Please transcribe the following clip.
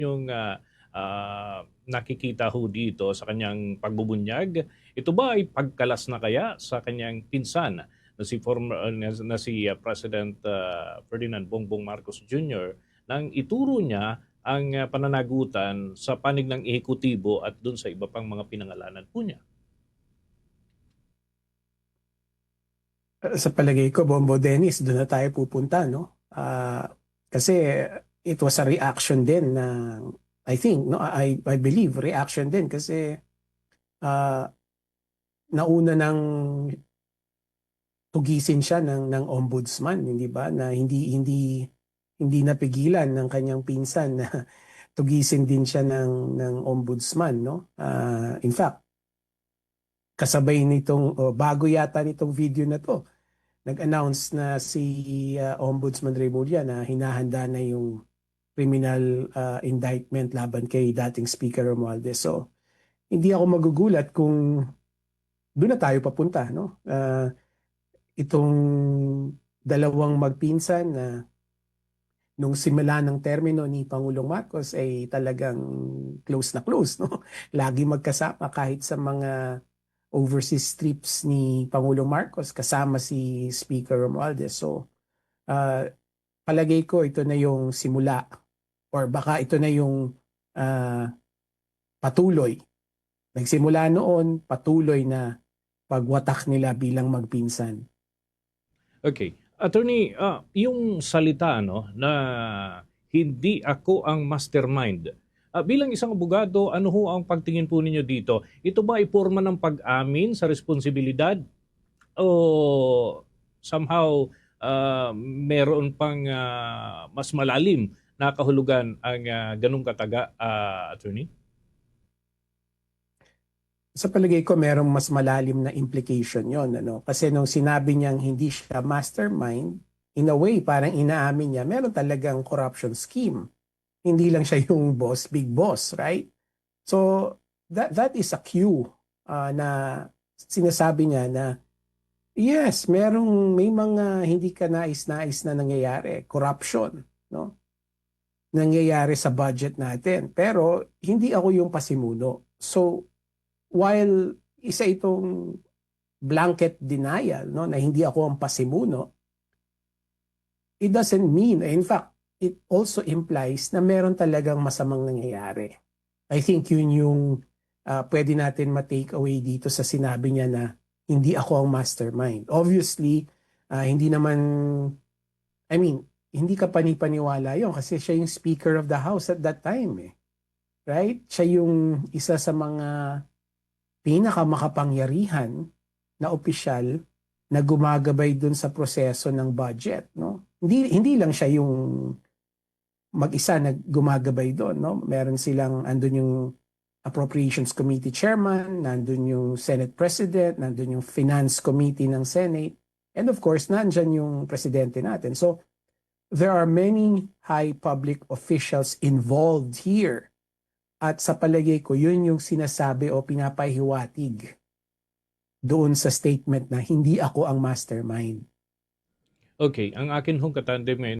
yung nakikita ho dito sa kanyang pagbubunyag? Ito ba ay pagkalas na kaya sa kanyang pinsan na si President Ferdinand Bongbong Marcos Jr. nang ituro niya ang pananagutan sa panig ng ehekutibo at doon sa iba pang mga pinangalanan po niya? Sa palagay ko, Bombo Dennis, doon na tayo pupunta, no? Kasi it was a reaction din na, I think, no, I believe, reaction din kasi ah, nauna ng tugisin siya ng ombudsman, hindi ba? Na hindi napigilan ng kanyang pinsan na tugisin din siya ng ombudsman, no? In fact, kasabay nitong bago yata nitong video na to, nag-announce na si Ombudsman Remulla na hinahanda na yung criminal indictment laban kay dating Speaker Romualdez. So, hindi ako magugulat kung doon na tayo papunta, no? Itong dalawang magpinsan na nung simula ng termino ni Pangulong Marcos ay talagang close na close, no? Lagi magkasama kahit sa mga overseas trips ni Pangulong Marcos kasama si Speaker Romualdez. So, palagay ko ito na yung simula or baka ito na yung patuloy. Nagsimula noon, patuloy na pagwatak nila bilang magpinsan. Okay. Attorney, yung salita na hindi ako ang mastermind. Bilang isang abogado, ano ho ang pagtingin po ninyo dito? Ito ba ay forma ng pag-amin sa responsibilidad? O somehow meron pang mas malalim na kahulugan ang ganung kataga, Attorney? Sa palagay ko, merong mas malalim na implication yon, ano? Kasi nung sinabi niyang hindi siya mastermind, in a way, parang inaamin niya, meron talagang corruption scheme. Hindi lang siya yung boss, big boss, right? So, that is a cue na sinasabi niya na, yes, may mga hindi ka nais-nais na nangyayari, corruption, no? Nangyayari sa budget natin. Pero, hindi ako yung pasimuno. So, while isa itong blanket denial, no, na hindi ako ang pasimuno, it doesn't mean, in fact, it also implies na meron talagang masamang nangyayari. I think yun yung pwede natin ma-take away dito sa sinabi niya na hindi ako ang mastermind. Obviously, hindi naman, I mean, hindi ka panipaniwala yun kasi siya yung Speaker of the House at that time. Right? Siya yung isa sa mga pinakamakapangyarihan na opisyal na gumagabay dun sa proseso ng budget, no? Hindi lang siya yung mag-isa na gumagabay doon, no? Meron silang andun yung Appropriations Committee Chairman, nandun yung Senate President, nandun yung Finance Committee ng Senate, and of course, nandyan yung presidente natin. So, there are many high public officials involved here. At sa palagay ko, yun yung sinasabi o pinapahiwatig doon sa statement na hindi ako ang mastermind. Okay, ang akin hong katandem ngayon